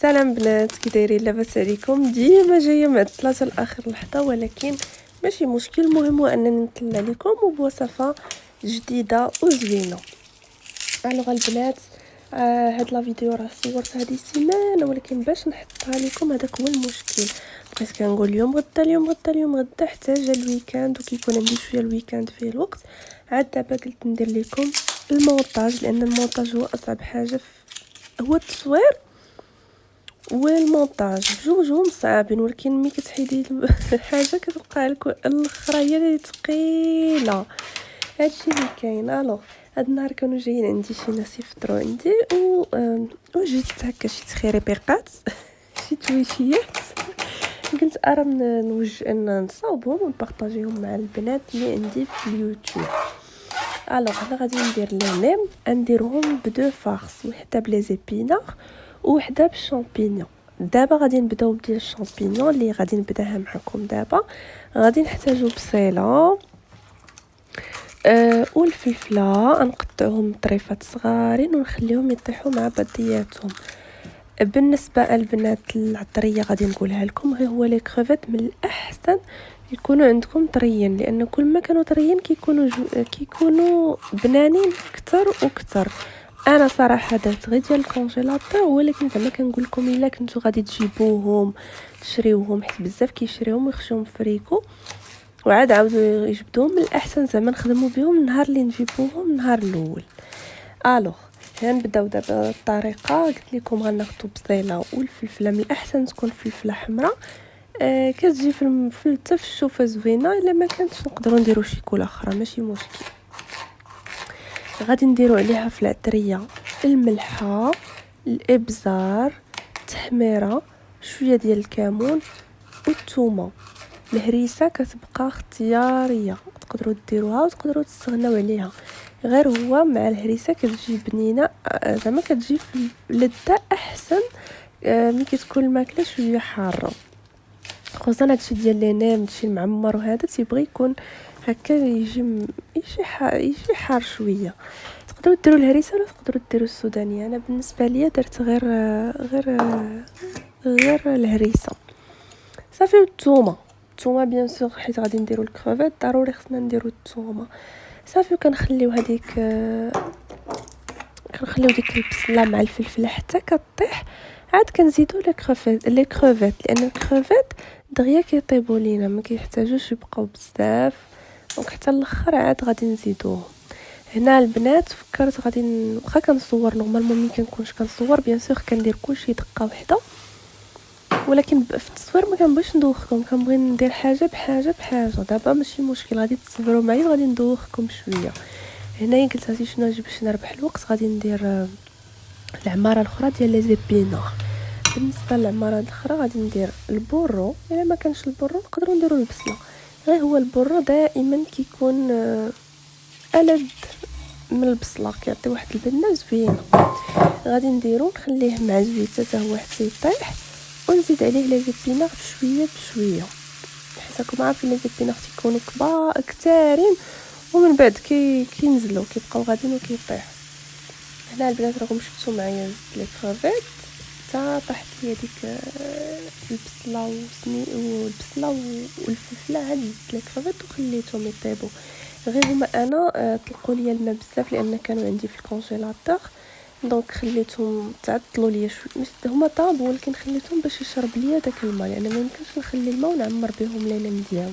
سلام بنات، كي دايرين؟ لاباس عليكم؟ ديما جايه معطله لاخر لحظه، ولكن ماشي مشكل. المهم هو انني نطلع لكم بوصفه جديده وزوينه. الوغ البنات، هاد لا فيديو راه صورتها هذه السيمانه، ولكن باش نحطها لكم هذاك هو المشكل. بقيت كنقول اليوم غدا اليوم غدا اليوم غدا حتى جا الويكاند، وكيكون عندي شويه الويكاند فيه الوقت. عاد دابا قلت ندير لكم المونتاج، لان المونتاج هو اصعب حاجه هو التصوير والمونتاج، بجوجهم صعابين، ولكن ملي كتحيدي الحاجه كتبقى لك الاخرى هي اللي ثقيله. هادشي اللي كاين. الوغ هاد النهار كانوا جايين عندي شي ناس يفطروا عندي وجدت هكا شي تخيريبيقات شي تويشيات. قلت ارى ان نصاوبهم ونبارطاجيهم مع البنات اللي عندي في اليوتيوب. الوغ انا غادي ندير لي نديرهم بدو فارس، وحده بلي زيبينار وحده بالشامبينيون. دابا غادي نبداو بديال الشامبينيون اللي غادي نبداها معكم دابا. غادي نحتاجو بصيله والفلفله، نقطعهم طريفات صغارين ونخليهم يطيحوا مع بعضياتهم. بالنسبه البنات العطريه غادي نقولها لكم، غير هو لي كروفيت من الاحسن يكونوا عندكم طريين، لان كل ما كانوا طريين كيكونوا بنانين اكثر واكثر. انا صراحه درت غير ديال الكونجيلاتور، ولكن زعما كنقول لكم الا كنتو غادي تجيبوهم تشريوهم، حيت بزاف كيشريوهم ويخشوهم في فريكو وعاد عاودوا يجبدوهم، من الاحسن زعما نخدموا بهم النهار اللي نجيبوهم النهار الاول. الوغ غنبداو دابا الطريقه. قلت لكم غناخذوا بصيله والفلفله، من الاحسن تكون فلفله حمراء. كتجي في الشوفه زوينه، الا ما كانتش نقدروا نديروا شي كولا اخرى ماشي مشكل. غادي نديروا عليها في العطريه الملحه، الابزار، التحميره، شويه ديال الكمون والثومه. الهريسه كتبقى اختياريه، تقدروا ديروها وتقدروا تستغناو عليها، غير هو مع الهريسه كتجي بنينه، زعما كتجي في لذه احسن ملي كتكون الماكله شويه حاره. خصوصا هادشي ديال لي نيم، هادشي المعمر وهذا تيبغي يكون هكا يجي حار شويه. تقدروا ديروا الهريسه ولا تقدروا ديروا السودانيه. انا بالنسبه ليا درت غير الهريسه صافي. الثومه بيان سور، حيت غادي نديروا الكروفيت ضروري خصنا نديروا الثومه صافي. وكنخليو ديك البصله مع الفلفله حتى كطيح. عاد كنزيدوا لي كروفيت لان الكروفيت دغيا كيطيبوا لينا، ما كيحتاجوش يبقاو بزاف، دونك حتى الاخر عاد غادي نزيدوهم. هنا البنات فكرت غادي واخا كنصور نورمالمون ملي كنكونش كنصور بيان سور كندير كلشي دقه واحده، ولكن في التصوير ما كنبغيش ندوخكم، كنبغي ندير حاجه بحاجه. دابا ماشي مشكل، غادي تصبروا معايا وغادي ندوخكم شويه. هنايا قلت هاتي شنو نجي باش نربح الوقت، غادي ندير العماره الاخرى ديال لي زيبينار. بالنسبه للعماره الاخرى غادي ندير البورو، الا ما كانش البورو نقدروا نديروا البصله، غير هو البورو دائما كيكون ألذ من البصله، كيعطي واحد البنه زوينه. غادي نديرو نخليه مع الزيت حتى هو حتى يطيح، ونزيد عليه لي زيبينار بشويه حيت راكم عارفين لي زيبينار تيكونوا كبار كثارين، ومن بعد كينزلوا كيبقاو غاديين وكيطيحوا. هنا البنات راكم شفتوا معايا زدت لي كروفيت حتى طاحت لي ديك البصله والفلفله، عاد زدت لي كروفيت وخليتهم يطيبوا. غير هما انا طلقوا لي الماء بزاف لان كانوا عندي في الكونجيلاتور، دونك خليتهم تعطلوا لي شويه. هما طابوا ولكن خليتهم باش يشرب ليا داك الماء، لان ما يمكنش نخلي الماء ونعمر بهم ليلة ديالي.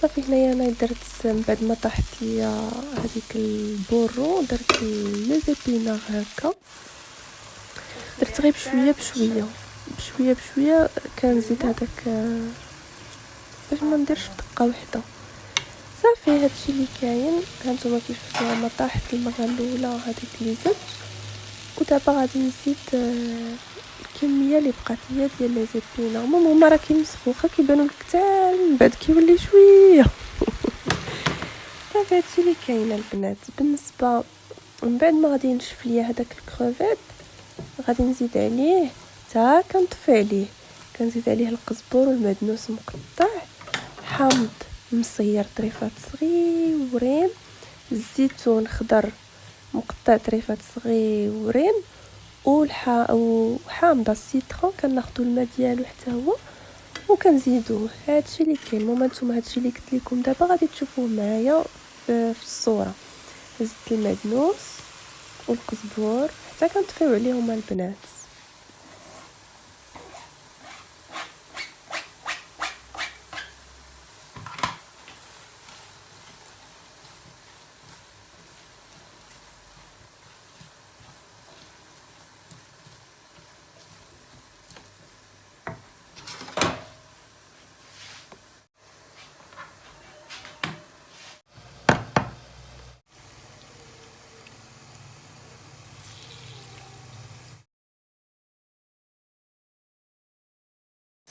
صافي هنايا انا درت من بعد ما طاحت ليا هذيك البورو درت لي زيبينار هكا، درت غير بشويه كنزيد هذاك باش ما نديرش دقه واحده. صافي هادشي اللي كاين. هانتوما كيف شفتوا ما طاحت المره الاولى هذيك اللي زدت، ودابا غادي نزيد الكميه اللي بقات ليا ديال لي زيبينار. هما راه كيمسخوا واخا كيبانوا لك حتى من بعد كيولي شويه صافي هادشي اللي كاين البنات. بالنسبه من بعد ما غادي ينشف ليا هذاك الكروفيت غادي نزيد عليه حتى كنطفي عليه، كنزيد عليه القزبر والمعدنوس مقطع، حامض مصير طريفات صغيورين، الزيتون خضر مقطع طريفات صغيورين، وحامضه السيترون، كناخذوا الماء ديالو حتى هو وكنزيدوه. هادشي اللي كاين. المهم نتوما هادشي اللي قلت لكم دابا غادي تشوفوه معايا في الصوره. زدت المعدنوس والقزبور حتى كنطفيو عليهم البنات.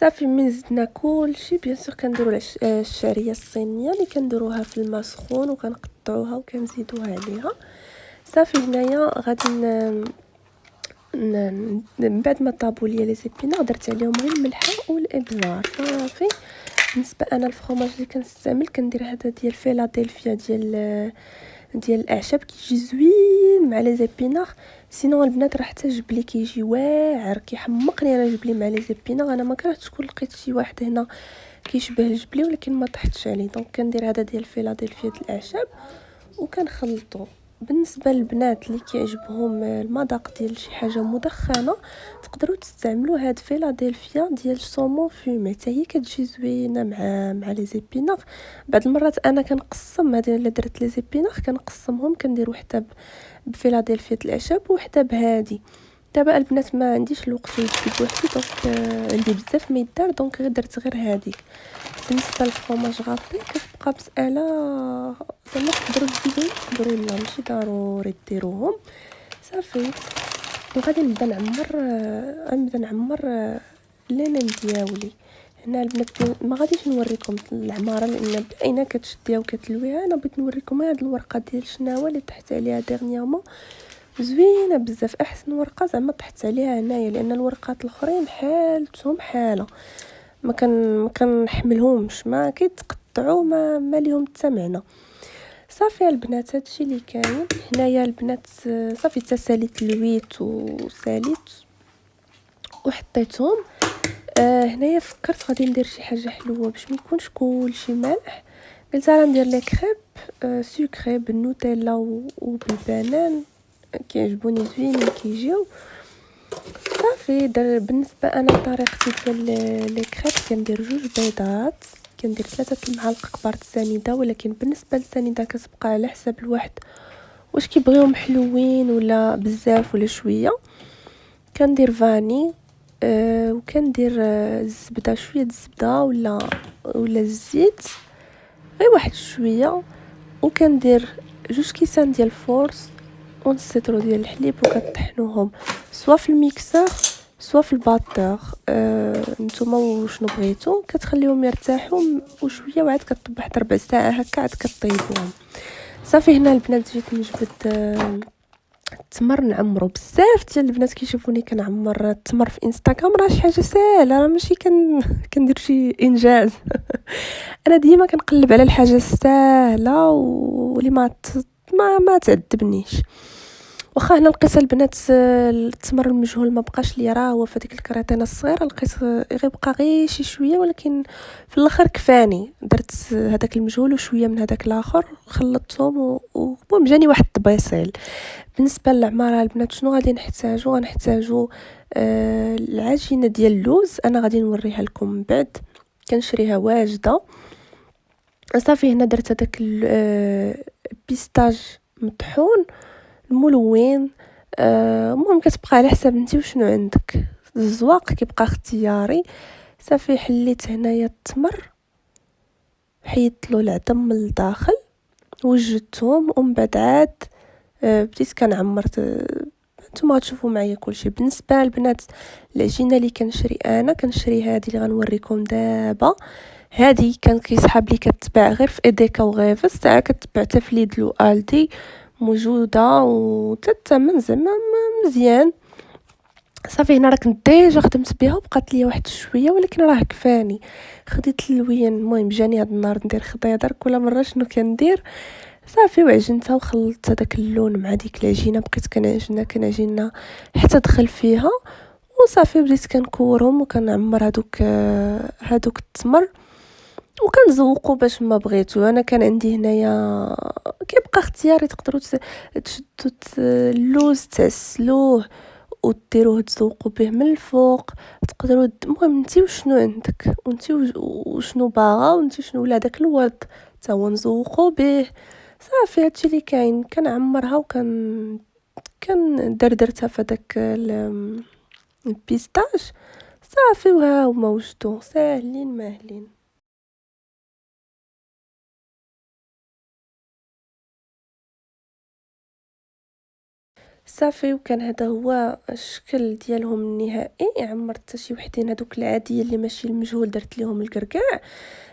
صافي من زدنا كلشي بيان سور كنديروا الشعريه الصينيه اللي كنديروها في الماء سخون وكنقطعوها وكنزيدوها عليها. صافي هنايا غادي من بعد ما طابوا ليا لي زيبينا درت عليهم غير الملحه والابزار. صافي بالنسبه انا الفرomاج اللي كنستعمل كندير هذا ديال فيلادلفيا ديال الاعشاب، كيجي زوين مع لي زيبينار. سينو البنات راه حتى الجبلي كيجي واعر كيحمقني انا الجبلي مع لي زيبينار. انا ما كرهتش تكون لقيت شي واحد هنا كيشبه الجبلي ولكن ما طحتش عليه. دونك كندير هذا ديال فيلادلفيا ديال الاعشاب وكنخلطو. بالنسبه للبنات اللي كيعجبهم المذاق ديال شي حاجه مدخنه تقدروا تستعملوا هاد فيلادلفيا ديال الصومون فومي، حتى هي كتجي زوينه مع لي زيبينار. بعض المرات انا كنقسم هذه اللي درت لي زيبينار كنقسمهم، كندير وحده بفيلادلفيا الاعشاب وحده بهادي. دابا البنات ما عنديش الوقت نجيب وحدي، دونك عندي بزاف ما يدار، دونك درت غير هذيك. بالنسبه للفرomاج غابي كتبقى مساله زعما تقدروا تزيدوا تقدروا لا ماشي ضروري ديروهم. صافي وغادي نبدا نعمر الليمون ديالي. هنا البنات ما غاديش نوريكم العماره لان باينه كتشديها وكتلويها. انا بغيت نوريكم هاد الورقه ديال الشناوه اللي طحت عليها ديرنيامون، زوينه بزاف، احسن ورقه زعما طحت عليها هنايا، لان الورقات الاخرين حالتهم حاله ما كنحملهمش، ما كيتقطعوا، ما ليهم حتى معنى. صافي البنات هادشي اللي كاين هنايا البنات. صافي تساليت لويت وساليت وحطيتهم. هنايا فكرت غادي ندير شي حاجه حلوه باش ما يكونش كلشي مالح. قلت راه ندير لي كريب سكري بالنوتيلا وبالبنان، كيعجبوني زوينين كيجيو. صافي بالنسبه انا طريقتي ديال لي كريب كندير 2 بيضات، كندير 3 المعالق كبار السنيده، ولكن بالنسبه للسنيده كتبقى على حساب الواحد واش كيبغيهم حلوين ولا بزاف ولا شويه. كندير فاني وكندير الزبده، شويه الزبده ولا الزيت غير واحد شويه، وكندير 2 كيسان ديال الفورص ونص لتر ديال الحليب وكطحنوهم سوا في الميكسور سوا في الباطور. نتوما وشنو بغيتو كتخليهم يرتاحوا وشويه وعاد كطبع حتى 4 ساعات هكا عاد كطيبوهم. صافي هنا البنات جيت نجبد التمر نعمرو. بزاف ديال البنات كيشوفوني كنعمر التمر في انستغرام، راه شي حاجه ساهله، راه ماشي كندير شي انجاز. انا ديما كنقلب على الحاجه الساهله واللي ما تعذبنيش. واخا هنا لقيت البنات التمر المجهول ما بقاش ليا، راه هو فديك الكريطينه الصغيره لقيت غير بقى غير شي شويه، ولكن في الاخر كفاني. درت هذاك المجهول وشويه من هذاك الاخر خلطتهم ومهم جاني واحد الطبيصيل. بالنسبه للعماره البنات شنو غادي غنحتاجو العجينه ديال اللوز، انا غادي نوريها لكم من بعد، كنشريها واجده. صافي هنا درت هذاك البيستاج مطحون الملون. المهم كتبقى على حساب نتي وشنو عندك، الزواق كيبقى اختياري. صافي حليت هنايا التمر، حيدت له العظم من الداخل وجدتهم، ومن بعد عاد بديت كنعمر. نتوما غتشوفوا معايا كلشي. بالنسبه للبنات العجينه اللي كنشري هذه اللي غنوريكم دابا، هذه كان كيسحب لي كتباع غير في ايديكا وغيفس، حتى كتباع حتى في ليدل والدي، موجوده وتتمن زعما مزيان. صافي هنا راه كنت ديجا خدمت بها وبقات لي واحد شويه، ولكن راه كفاني. خديت اللوين، المهم جاني هذا النهار ندير خضيضر كل مره شنو كندير. صافي وعجنتها وخلطت هذاك اللون مع ديك العجينه، بقيت كنعجنها حتى دخل فيها. وصافي بديت كنكورهم وكنعمر هادوك التمر وكنزوقو باش ما بغيتو. انا كان عندي هنايا كيبقى اختياري، تقدروا تشدوا اللوز تسلوه وديروه تزوقوا به من الفوق، تقدروا المهم انتي وشنو عندك وانتي وشنو باغا وانتي شنو ولا داك الورد حتى هو نزوقوا به. صافي هادشي اللي كاين. كنعمرها كندردرتها في داك البيستاش. صافي وها هما وجدو ساهلين ماهلين. صافي وكان هذا هو الشكل ديالهم النهائي. عمرت شي وحدين هذوك العاديه اللي ماشي المجهول، درت ليهم الكركاع.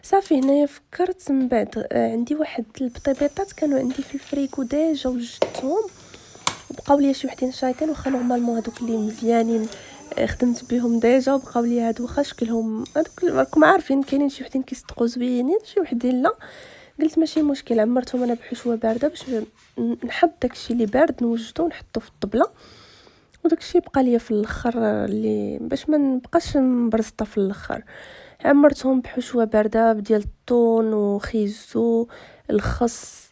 صافي هنايا فكرت من بعد عندي واحد البطيبيطات كانوا عندي في الفريكو ديجا وجدتهم، وبقاو لي شي وحدين شايطين واخا نورمالمون هذوك اللي مزيانين خدمت بهم ديجا، وبقاو لي هادو واخا شكلهم هذوك راكم عارفين كاينين شي وحدين كيصدقوا زوينين شي وحدين لا. قلت ماشي مشكل، عمرتهم انا بحشوه بارده باش نحط داكشي اللي بارد نوجدو ونحطو في الطبله، وداكشي بقى ليا في الاخر اللي باش ما نبقاش مبرزطه في الاخر. عمرتهم بحشوه بارده ديال الطون وخيزو الخس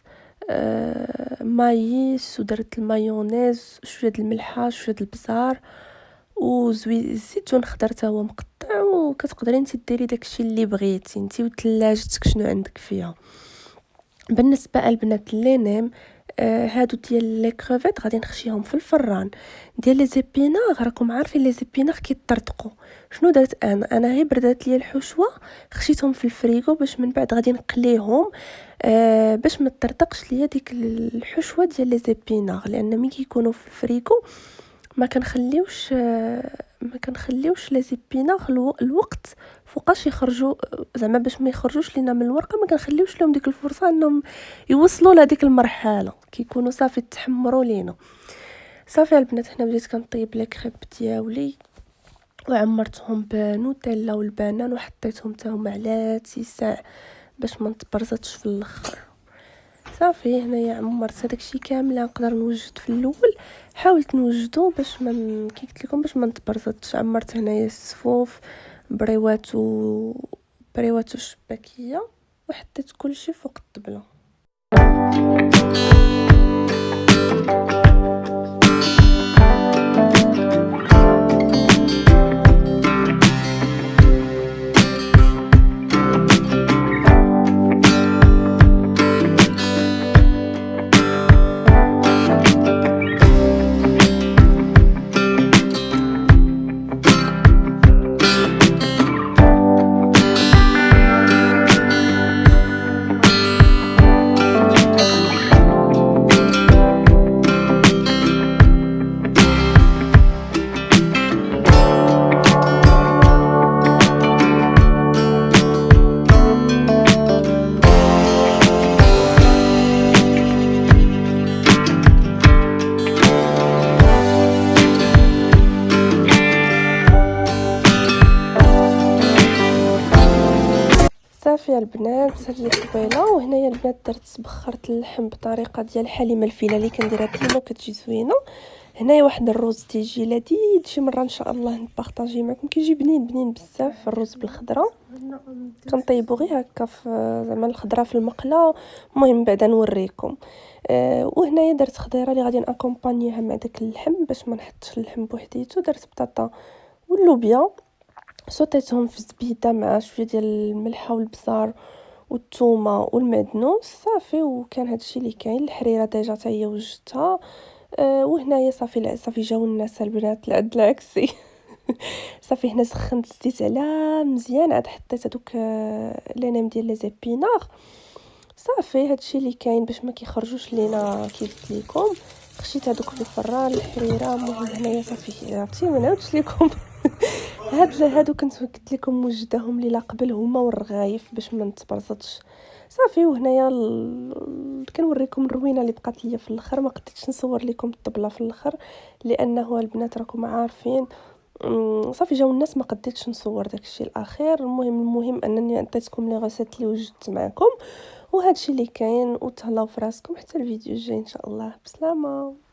مايس، ودرت المايونيز شويه د الملحه شويه د البزار الزيتون خضر حتى هو مقطع. وكتقدري انت ديري داكشي اللي بغيتي انت وثلاجتك شنو عندك فيها. بالنسبه البنات اللي نام هادو ديال لي كروفيت غادي نخشيهم في الفران. ديال لي زيبيناغ راكم عارفين لي زيبيناغ كيطرطقوا. شنو درت انا غير بردات ليا الحشوه خشيتهم في الفريغو باش من بعد غادي نقليهم باش ما تطرطقش ليا ديك الحشوه ديال لي زيبيناغ، لان ملي كيكونوا في الفريغو ما كنخليوش لي زيبيناغ الوقت فوقاش يخرجوا، زعما باش ما يخرجوش لينا من الورقه ما كنخليوش لهم ديك الفرصه انهم يوصلوا لهذيك المرحله كيكونوا صافي تحمروا لينا. صافي البنات هنا بديت كنطيب لي كريب دياولي وعمرتهم بنوتيلا والبنان وحطيتهم حتى هما على تيساع باش ما نتبرزطش في الاخر. صافي هنايا عمرت هذاك الشيء كامل نقدر نوجد في الاول، حاولت نوجدو باش ما كي قلت لكم باش ما نتبرزطش. عمرت هنايا السفوف بريوات الشباكيه وحطيت كلشي فوق الطبله. صافي البنات هذه الطبيله. وهنايا البنات بخرت اللحم بطريقه ديال حليمه الفيله اللي كنديرها ديما كتجي زوينه. هنايا واحد الرز تيجي لذيذ شي مره ان شاء الله نبارطاجي معكم، كيجي بنين بزاف الرز بالخضره. كنطيبو غير هكا في زعما الخضره في المقله، المهم بعدا نوريكم. وهنايا درت خضيره اللي غادي ناكومبانيها مع داك اللحم باش ما نحطش اللحم بوحديتو. درت بطاطا واللوبيا صوتيتهم في الزبيده مع شويه ديال الملحه والبزار والثومه والمعدنوس. صافي وكان هادشي اللي كاين. الحريره ديجا حتى هي وجدتها. وهنايا صافي جاو الناس البنات العد العكسي. صافي هنا سخنت الزيت على مزيان، عاد حطيت هذوك لينام ديال لي زيبيناغ. صافي هادشي اللي كاين باش ما كيخرجوش لينا كيف قلت لكم. خشيت هذوك في الفران الحريره. المهم هنايا صافي عرفتي ما نعاودش لكم. هادو كنت قلت لكم وجدهم ليله قبل هما والرغايف باش ما نتبرزطش. صافي وهنايا كنوريكم الروينه اللي بقات ليا في الاخر. ما قدرتش نصور لكم الطبله في الاخر لانه البنات راكم عارفين صافي جاو الناس ما قدرتش نصور داكشي الاخير. المهم انني عطيتكم لي غوسيت اللي وجدت معكم. وهادشي اللي كاين، وتهلاو فراسكم حتى الفيديو الجاي ان شاء الله. بسلامه.